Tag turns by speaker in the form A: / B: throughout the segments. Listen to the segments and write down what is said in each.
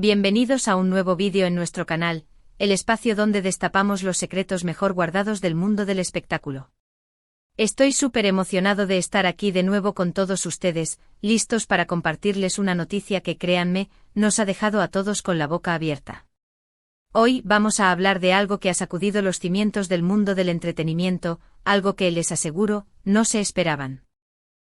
A: Bienvenidos a un nuevo vídeo en nuestro canal, el espacio donde destapamos los secretos mejor guardados del mundo del espectáculo. Estoy súper emocionado de estar aquí de nuevo con todos ustedes, listos para compartirles una noticia que, créanme, nos ha dejado a todos con la boca abierta. Hoy vamos a hablar de algo que ha sacudido los cimientos del mundo del entretenimiento, algo que, les aseguro, no se esperaban.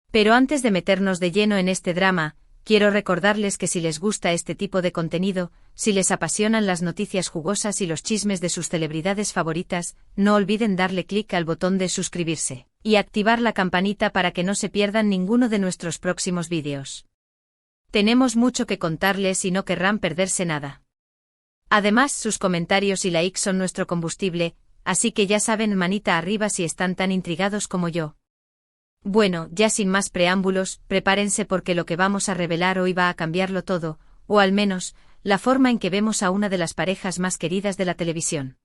A: Pero antes de meternos de lleno en este drama, quiero recordarles que si les gusta este tipo de contenido, si les apasionan las noticias jugosas y los chismes de sus celebridades favoritas, no olviden darle clic al botón de suscribirse y activar la campanita para que no se pierdan ninguno de nuestros próximos vídeos. Tenemos mucho que contarles y no querrán perderse nada. Además, sus comentarios y likes son nuestro combustible, así que ya saben, manita arriba si están tan intrigados como yo. Bueno, ya sin más preámbulos, prepárense porque lo que vamos a revelar hoy va a cambiarlo todo, o al menos, la forma en que vemos a una de las parejas más queridas de la televisión.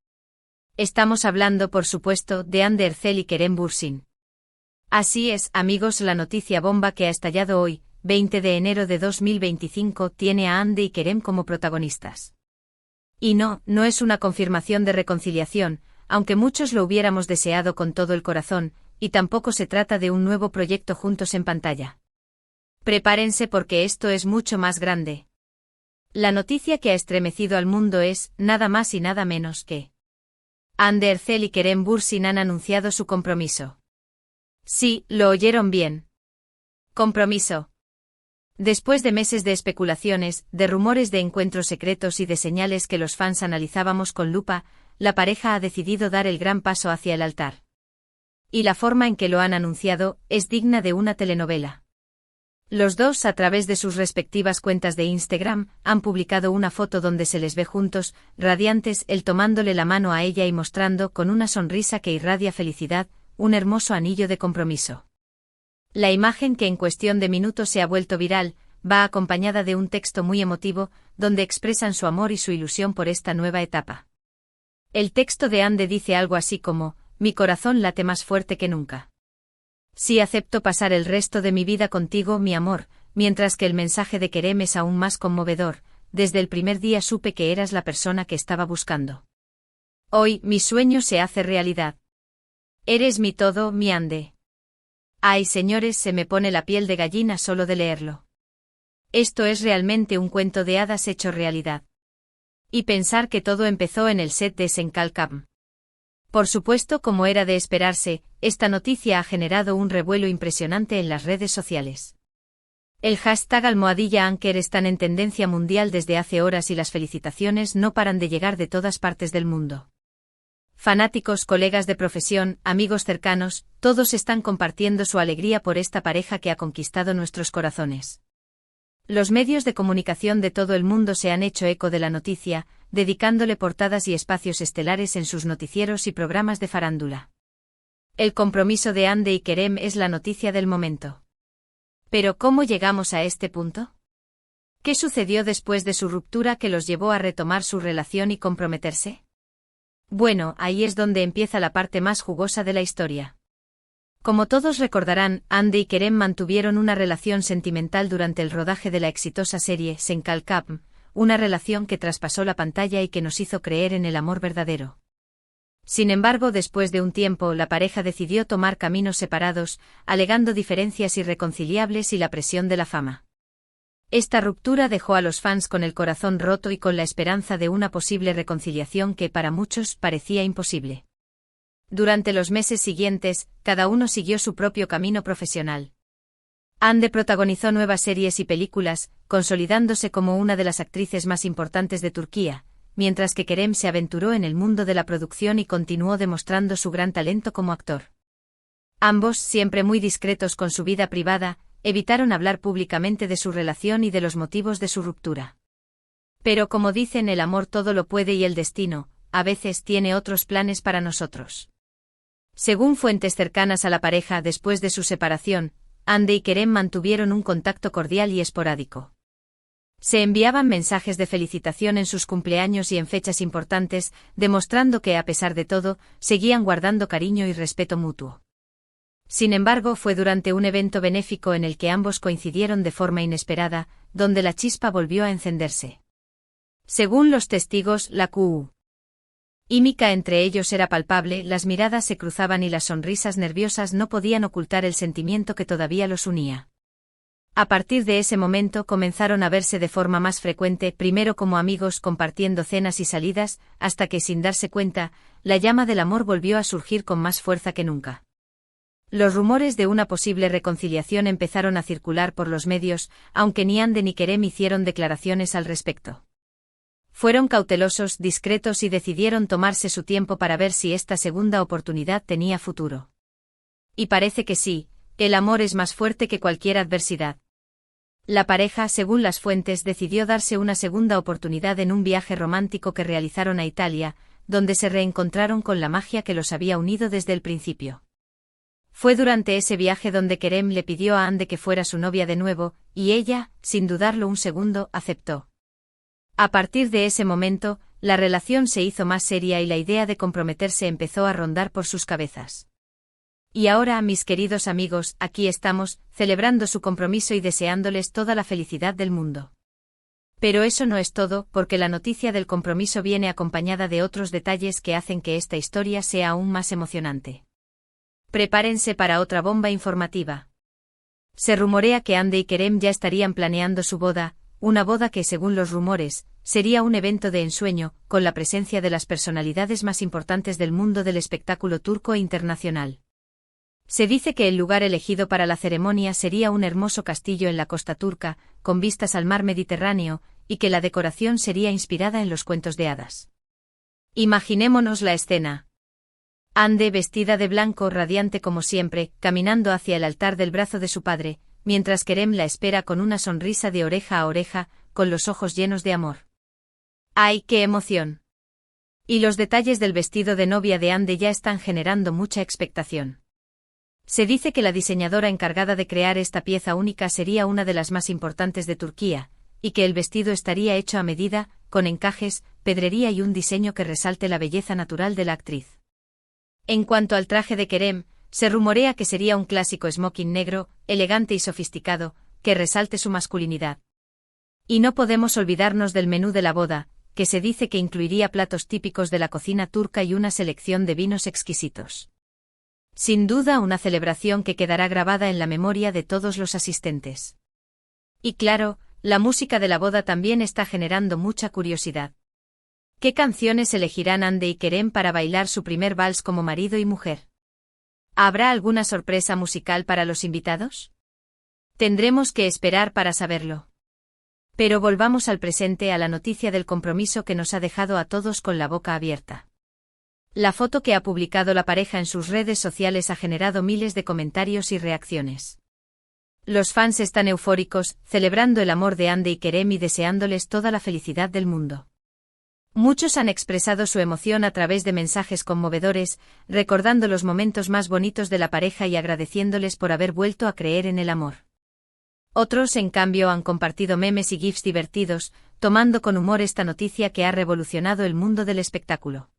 A: Estamos hablando, por supuesto, de Hande Erçel y Kerem Bürsin. Así es, amigos, la noticia bomba que ha estallado hoy, 20 de enero de 2025, tiene a Hande y Kerem como protagonistas. Y no es una confirmación de reconciliación, aunque muchos lo hubiéramos deseado con todo el corazón, y tampoco se trata de un nuevo proyecto juntos en pantalla. Prepárense porque esto es mucho más grande. La noticia que ha estremecido al mundo es, nada más y nada menos que Hande Erçel y Kerem Bürsin han anunciado su compromiso. Sí, lo oyeron bien. Compromiso. Después de meses de especulaciones, de rumores de encuentros secretos y de señales que los fans analizábamos con lupa, la pareja ha decidido dar el gran paso hacia el altar. Y la forma en que lo han anunciado es digna de una telenovela. Los dos, a través de sus respectivas cuentas de Instagram, han publicado una foto donde se les ve juntos, radiantes, él tomándole la mano a ella y mostrando, con una sonrisa que irradia felicidad, un hermoso anillo de compromiso. La imagen, que en cuestión de minutos se ha vuelto viral, va acompañada de un texto muy emotivo, donde expresan su amor y su ilusión por esta nueva etapa. El texto de Hande dice algo así como: mi corazón late más fuerte que nunca. Sí, acepto pasar el resto de mi vida contigo, mi amor, mientras que el mensaje de Kerem es aún más conmovedor: desde el primer día supe que eras la persona que estaba buscando. Hoy, mi sueño se hace realidad. Eres mi todo, mi Hande. Ay, señores, se me pone la piel de gallina solo de leerlo. Esto es realmente un cuento de hadas hecho realidad. Y pensar que todo empezó en el set de En Kalkam. Por supuesto, como era de esperarse, esta noticia ha generado un revuelo impresionante en las redes sociales. El hashtag #Anker están en tendencia mundial desde hace horas y las felicitaciones no paran de llegar de todas partes del mundo. Fanáticos, colegas de profesión, amigos cercanos, todos están compartiendo su alegría por esta pareja que ha conquistado nuestros corazones. Los medios de comunicación de todo el mundo se han hecho eco de la noticia, dedicándole portadas y espacios estelares en sus noticieros y programas de farándula. El compromiso de Hande y Kerem es la noticia del momento. Pero ¿cómo llegamos a este punto? ¿Qué sucedió después de su ruptura que los llevó a retomar su relación y comprometerse? Bueno, ahí es donde empieza la parte más jugosa de la historia. Como todos recordarán, Hande y Kerem mantuvieron una relación sentimental durante el rodaje de la exitosa serie En Kalkam, una relación que traspasó la pantalla y que nos hizo creer en el amor verdadero. Sin embargo, después de un tiempo, la pareja decidió tomar caminos separados, alegando diferencias irreconciliables y la presión de la fama. Esta ruptura dejó a los fans con el corazón roto y con la esperanza de una posible reconciliación que para muchos parecía imposible. Durante los meses siguientes, cada uno siguió su propio camino profesional. Hande protagonizó nuevas series y películas, consolidándose como una de las actrices más importantes de Turquía, mientras que Kerem se aventuró en el mundo de la producción y continuó demostrando su gran talento como actor. Ambos, siempre muy discretos con su vida privada, evitaron hablar públicamente de su relación y de los motivos de su ruptura. Pero como dicen, el amor todo lo puede y el destino, a veces, tiene otros planes para nosotros. Según fuentes cercanas a la pareja, después de su separación, Hande y Kerem mantuvieron un contacto cordial y esporádico. Se enviaban mensajes de felicitación en sus cumpleaños y en fechas importantes, demostrando que, a pesar de todo, seguían guardando cariño y respeto mutuo. Sin embargo, fue durante un evento benéfico en el que ambos coincidieron de forma inesperada, donde la chispa volvió a encenderse. Según los testigos, la química entre ellos era palpable, las miradas se cruzaban y las sonrisas nerviosas no podían ocultar el sentimiento que todavía los unía. A partir de ese momento comenzaron a verse de forma más frecuente, primero como amigos compartiendo cenas y salidas, hasta que sin darse cuenta, la llama del amor volvió a surgir con más fuerza que nunca. Los rumores de una posible reconciliación empezaron a circular por los medios, aunque ni Ande ni Kerem hicieron declaraciones al respecto. Fueron cautelosos, discretos y decidieron tomarse su tiempo para ver si esta segunda oportunidad tenía futuro. Y parece que sí, el amor es más fuerte que cualquier adversidad. La pareja, según las fuentes, decidió darse una segunda oportunidad en un viaje romántico que realizaron a Italia, donde se reencontraron con la magia que los había unido desde el principio. Fue durante ese viaje donde Kerem le pidió a Ande que fuera su novia de nuevo, y ella, sin dudarlo un segundo, aceptó. A partir de ese momento, la relación se hizo más seria y la idea de comprometerse empezó a rondar por sus cabezas. Y ahora, mis queridos amigos, aquí estamos, celebrando su compromiso y deseándoles toda la felicidad del mundo. Pero eso no es todo, porque la noticia del compromiso viene acompañada de otros detalles que hacen que esta historia sea aún más emocionante. Prepárense para otra bomba informativa. Se rumorea que Ande y Kerem ya estarían planeando su boda, una boda que, según los rumores, sería un evento de ensueño, con la presencia de las personalidades más importantes del mundo del espectáculo turco e internacional. Se dice que el lugar elegido para la ceremonia sería un hermoso castillo en la costa turca, con vistas al mar Mediterráneo, y que la decoración sería inspirada en los cuentos de hadas. Imaginémonos la escena. Ande, vestida de blanco, radiante como siempre, caminando hacia el altar del brazo de su padre, mientras Kerem la espera con una sonrisa de oreja a oreja, con los ojos llenos de amor. ¡Ay, qué emoción! Y los detalles del vestido de novia de Ande ya están generando mucha expectación. Se dice que la diseñadora encargada de crear esta pieza única sería una de las más importantes de Turquía, y que el vestido estaría hecho a medida, con encajes, pedrería y un diseño que resalte la belleza natural de la actriz. En cuanto al traje de Kerem, se rumorea que sería un clásico smoking negro, elegante y sofisticado, que resalte su masculinidad. Y no podemos olvidarnos del menú de la boda, que se dice que incluiría platos típicos de la cocina turca y una selección de vinos exquisitos. Sin duda una celebración que quedará grabada en la memoria de todos los asistentes. Y claro, la música de la boda también está generando mucha curiosidad. ¿Qué canciones elegirán Ande y Kerem para bailar su primer vals como marido y mujer? ¿Habrá alguna sorpresa musical para los invitados? Tendremos que esperar para saberlo. Pero volvamos al presente, a la noticia del compromiso que nos ha dejado a todos con la boca abierta. La foto que ha publicado la pareja en sus redes sociales ha generado miles de comentarios y reacciones. Los fans están eufóricos, celebrando el amor de Ande y Kerem y deseándoles toda la felicidad del mundo. Muchos han expresado su emoción a través de mensajes conmovedores, recordando los momentos más bonitos de la pareja y agradeciéndoles por haber vuelto a creer en el amor. Otros, en cambio, han compartido memes y gifs divertidos, tomando con humor esta noticia que ha revolucionado el mundo del espectáculo.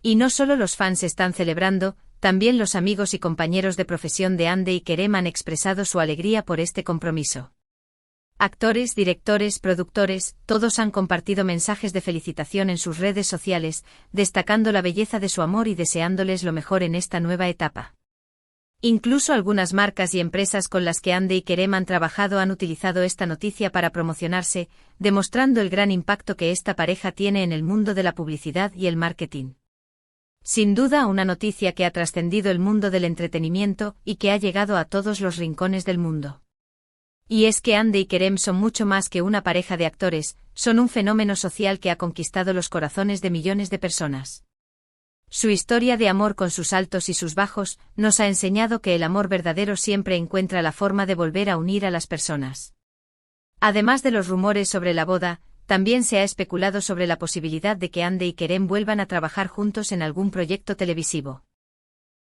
A: Y no solo los fans están celebrando, también los amigos y compañeros de profesión de Ande y Kerem han expresado su alegría por este compromiso. Actores, directores, productores, todos han compartido mensajes de felicitación en sus redes sociales, destacando la belleza de su amor y deseándoles lo mejor en esta nueva etapa. Incluso algunas marcas y empresas con las que Ande y Kerem han trabajado han utilizado esta noticia para promocionarse, demostrando el gran impacto que esta pareja tiene en el mundo de la publicidad y el marketing. Sin duda, una noticia que ha trascendido el mundo del entretenimiento y que ha llegado a todos los rincones del mundo. Y es que Ande y Kerem son mucho más que una pareja de actores, son un fenómeno social que ha conquistado los corazones de millones de personas. Su historia de amor con sus altos y sus bajos nos ha enseñado que el amor verdadero siempre encuentra la forma de volver a unir a las personas. Además de los rumores sobre la boda, también se ha especulado sobre la posibilidad de que Ande y Kerem vuelvan a trabajar juntos en algún proyecto televisivo.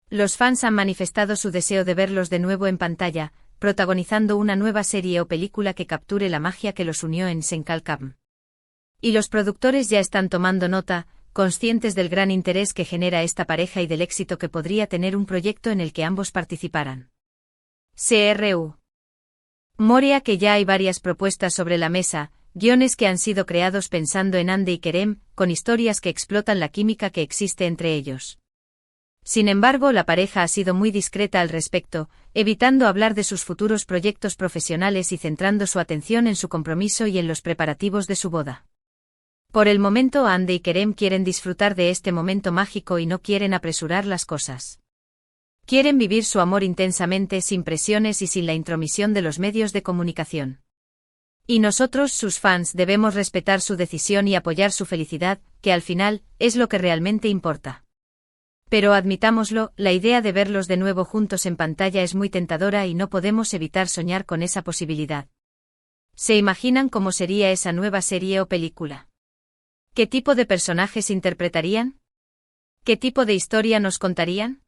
A: Los fans han manifestado su deseo de verlos de nuevo en pantalla, protagonizando una nueva serie o película que capture la magia que los unió en Senkalkam. Y los productores ya están tomando nota, conscientes del gran interés que genera esta pareja y del éxito que podría tener un proyecto en el que ambos participaran. CRU. Morea que ya hay varias propuestas sobre la mesa, guiones que han sido creados pensando en Hande y Kerem, con historias que explotan la química que existe entre ellos. Sin embargo, la pareja ha sido muy discreta al respecto, evitando hablar de sus futuros proyectos profesionales y centrando su atención en su compromiso y en los preparativos de su boda. Por el momento, Hande y Kerem quieren disfrutar de este momento mágico y no quieren apresurar las cosas. Quieren vivir su amor intensamente, sin presiones y sin la intromisión de los medios de comunicación. Y nosotros, sus fans, debemos respetar su decisión y apoyar su felicidad, que al final, es lo que realmente importa. Pero admitámoslo, la idea de verlos de nuevo juntos en pantalla es muy tentadora y no podemos evitar soñar con esa posibilidad. ¿Se imaginan cómo sería esa nueva serie o película? ¿Qué tipo de personajes interpretarían? ¿Qué tipo de historia nos contarían?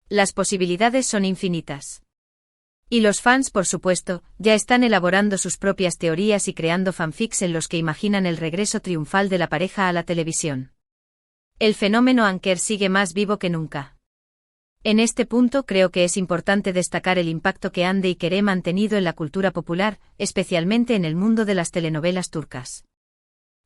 A: Las posibilidades son infinitas. Y los fans, por supuesto, ya están elaborando sus propias teorías y creando fanfics en los que imaginan el regreso triunfal de la pareja a la televisión. El fenómeno Anker sigue más vivo que nunca. En este punto creo que es importante destacar el impacto que Hande y Kerem han tenido en la cultura popular, especialmente en el mundo de las telenovelas turcas.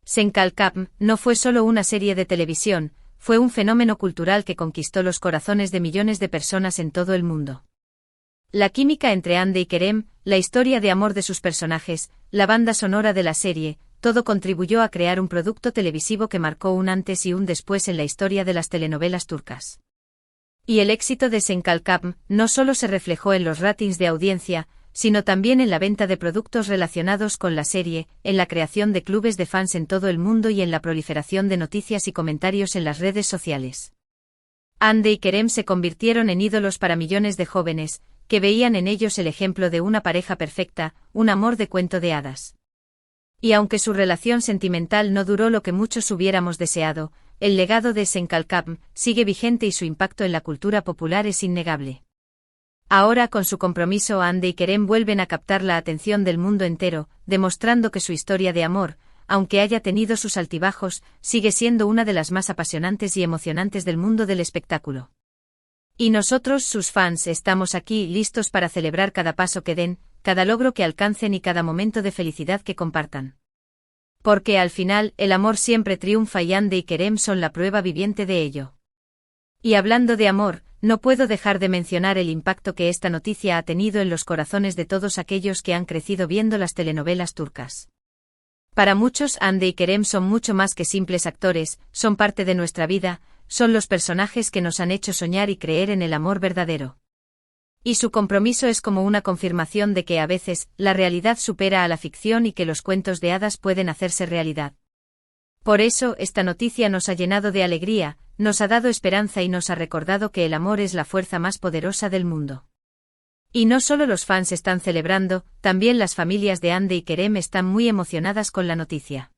A: Senkalkam no fue solo una serie de televisión, fue un fenómeno cultural que conquistó los corazones de millones de personas en todo el mundo. La química entre Hande y Kerem, la historia de amor de sus personajes, la banda sonora de la serie, todo contribuyó a crear un producto televisivo que marcó un antes y un después en la historia de las telenovelas turcas. Y el éxito de Senkalkam no solo se reflejó en los ratings de audiencia, sino también en la venta de productos relacionados con la serie, en la creación de clubes de fans en todo el mundo y en la proliferación de noticias y comentarios en las redes sociales. Hande y Kerem se convirtieron en ídolos para millones de jóvenes, que veían en ellos el ejemplo de una pareja perfecta, un amor de cuento de hadas. Y aunque su relación sentimental no duró lo que muchos hubiéramos deseado, el legado de Senkalkam sigue vigente y su impacto en la cultura popular es innegable. Ahora, con su compromiso, Hande y Kerem vuelven a captar la atención del mundo entero, demostrando que su historia de amor, aunque haya tenido sus altibajos, sigue siendo una de las más apasionantes y emocionantes del mundo del espectáculo. Y nosotros, sus fans, estamos aquí listos para celebrar cada paso que den, cada logro que alcancen y cada momento de felicidad que compartan. Porque al final, el amor siempre triunfa y Hande y Kerem son la prueba viviente de ello. Y hablando de amor, no puedo dejar de mencionar el impacto que esta noticia ha tenido en los corazones de todos aquellos que han crecido viendo las telenovelas turcas. Para muchos, Hande y Kerem son mucho más que simples actores, son parte de nuestra vida, son los personajes que nos han hecho soñar y creer en el amor verdadero. Y su compromiso es como una confirmación de que a veces, la realidad supera a la ficción y que los cuentos de hadas pueden hacerse realidad. Por eso, esta noticia nos ha llenado de alegría, nos ha dado esperanza y nos ha recordado que el amor es la fuerza más poderosa del mundo. Y no solo los fans están celebrando, también las familias de Hande y Kerem están muy emocionadas con la noticia.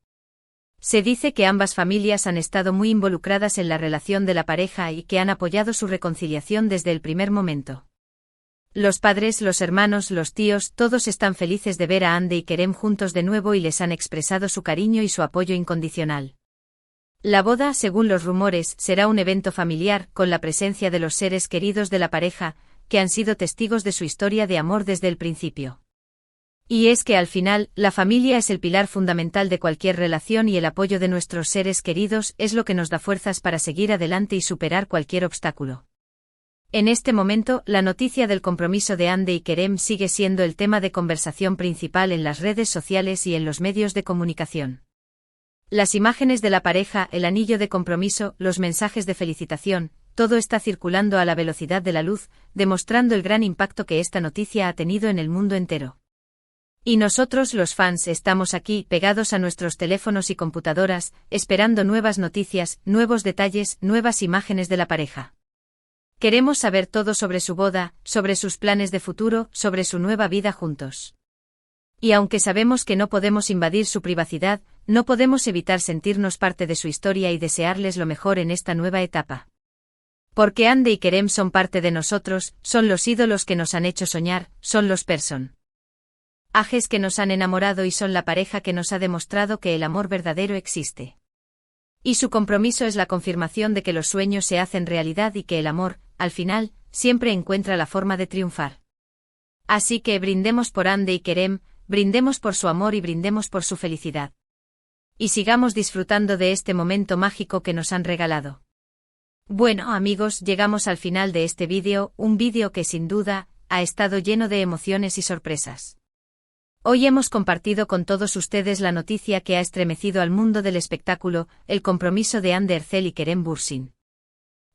A: Se dice que ambas familias han estado muy involucradas en la relación de la pareja y que han apoyado su reconciliación desde el primer momento. Los padres, los hermanos, los tíos, todos están felices de ver a Hande y Kerem juntos de nuevo y les han expresado su cariño y su apoyo incondicional. La boda, según los rumores, será un evento familiar, con la presencia de los seres queridos de la pareja, que han sido testigos de su historia de amor desde el principio. Y es que al final, la familia es el pilar fundamental de cualquier relación y el apoyo de nuestros seres queridos es lo que nos da fuerzas para seguir adelante y superar cualquier obstáculo. En este momento, la noticia del compromiso de Hande y Kerem sigue siendo el tema de conversación principal en las redes sociales y en los medios de comunicación. Las imágenes de la pareja, el anillo de compromiso, los mensajes de felicitación, todo está circulando a la velocidad de la luz, demostrando el gran impacto que esta noticia ha tenido en el mundo entero. Y nosotros, los fans, estamos aquí, pegados a nuestros teléfonos y computadoras, esperando nuevas noticias, nuevos detalles, nuevas imágenes de la pareja. Queremos saber todo sobre su boda, sobre sus planes de futuro, sobre su nueva vida juntos. Y aunque sabemos que no podemos invadir su privacidad, no podemos evitar sentirnos parte de su historia y desearles lo mejor en esta nueva etapa. Porque Hande y Kerem son parte de nosotros, son los ídolos que nos han hecho soñar, son los personajes que nos han enamorado y son la pareja que nos ha demostrado que el amor verdadero existe. Y su compromiso es la confirmación de que los sueños se hacen realidad y que el amor, al final, siempre encuentra la forma de triunfar. Así que brindemos por Hande y Kerem, brindemos por su amor y brindemos por su felicidad. Y sigamos disfrutando de este momento mágico que nos han regalado. Bueno amigos, llegamos al final de este vídeo, un vídeo que sin duda, ha estado lleno de emociones y sorpresas. Hoy hemos compartido con todos ustedes la noticia que ha estremecido al mundo del espectáculo, el compromiso de Hande Erçel y Kerem Bürsin.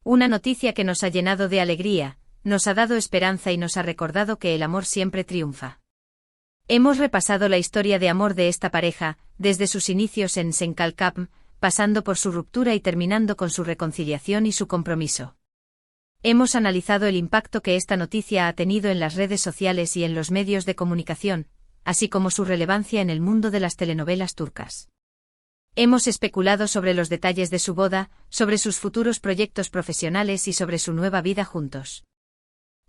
A: Una noticia que nos ha llenado de alegría, nos ha dado esperanza y nos ha recordado que el amor siempre triunfa. Hemos repasado la historia de amor de esta pareja, desde sus inicios en Senkalkapm, pasando por su ruptura y terminando con su reconciliación y su compromiso. Hemos analizado el impacto que esta noticia ha tenido en las redes sociales y en los medios de comunicación, así como su relevancia en el mundo de las telenovelas turcas. Hemos especulado sobre los detalles de su boda, sobre sus futuros proyectos profesionales y sobre su nueva vida juntos.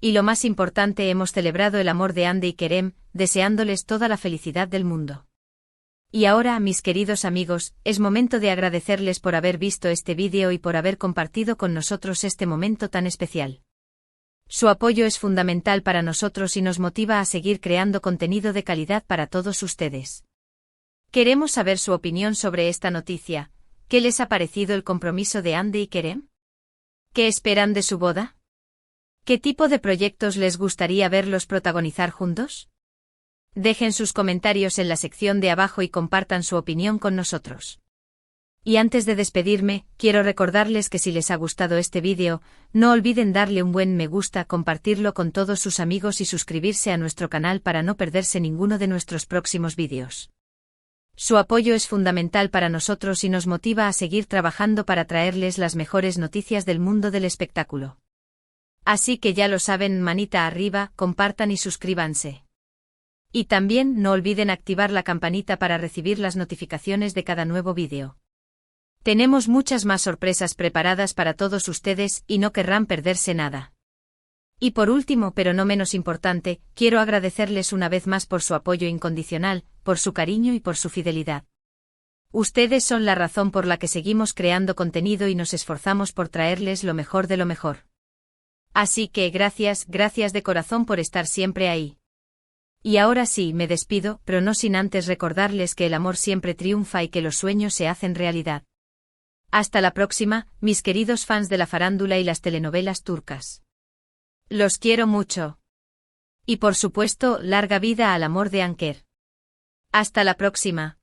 A: Y lo más importante, hemos celebrado el amor de Hande y Kerem, deseándoles toda la felicidad del mundo. Y ahora, mis queridos amigos, es momento de agradecerles por haber visto este vídeo y por haber compartido con nosotros este momento tan especial. Su apoyo es fundamental para nosotros y nos motiva a seguir creando contenido de calidad para todos ustedes. Queremos saber su opinión sobre esta noticia. ¿Qué les ha parecido el compromiso de Hande y Kerem? ¿Qué esperan de su boda? ¿Qué tipo de proyectos les gustaría verlos protagonizar juntos? Dejen sus comentarios en la sección de abajo y compartan su opinión con nosotros. Y antes de despedirme, quiero recordarles que si les ha gustado este vídeo, no olviden darle un buen me gusta, compartirlo con todos sus amigos y suscribirse a nuestro canal para no perderse ninguno de nuestros próximos vídeos. Su apoyo es fundamental para nosotros y nos motiva a seguir trabajando para traerles las mejores noticias del mundo del espectáculo. Así que ya lo saben, manita arriba, compartan y suscríbanse. Y también no olviden activar la campanita para recibir las notificaciones de cada nuevo vídeo. Tenemos muchas más sorpresas preparadas para todos ustedes y no querrán perderse nada. Y por último, pero no menos importante, quiero agradecerles una vez más por su apoyo incondicional, por su cariño y por su fidelidad. Ustedes son la razón por la que seguimos creando contenido y nos esforzamos por traerles lo mejor de lo mejor. Así que gracias de corazón por estar siempre ahí. Y ahora sí, me despido, pero no sin antes recordarles que el amor siempre triunfa y que los sueños se hacen realidad. Hasta la próxima, mis queridos fans de la farándula y las telenovelas turcas. Los quiero mucho. Y por supuesto, larga vida al amor de Anker. Hasta la próxima.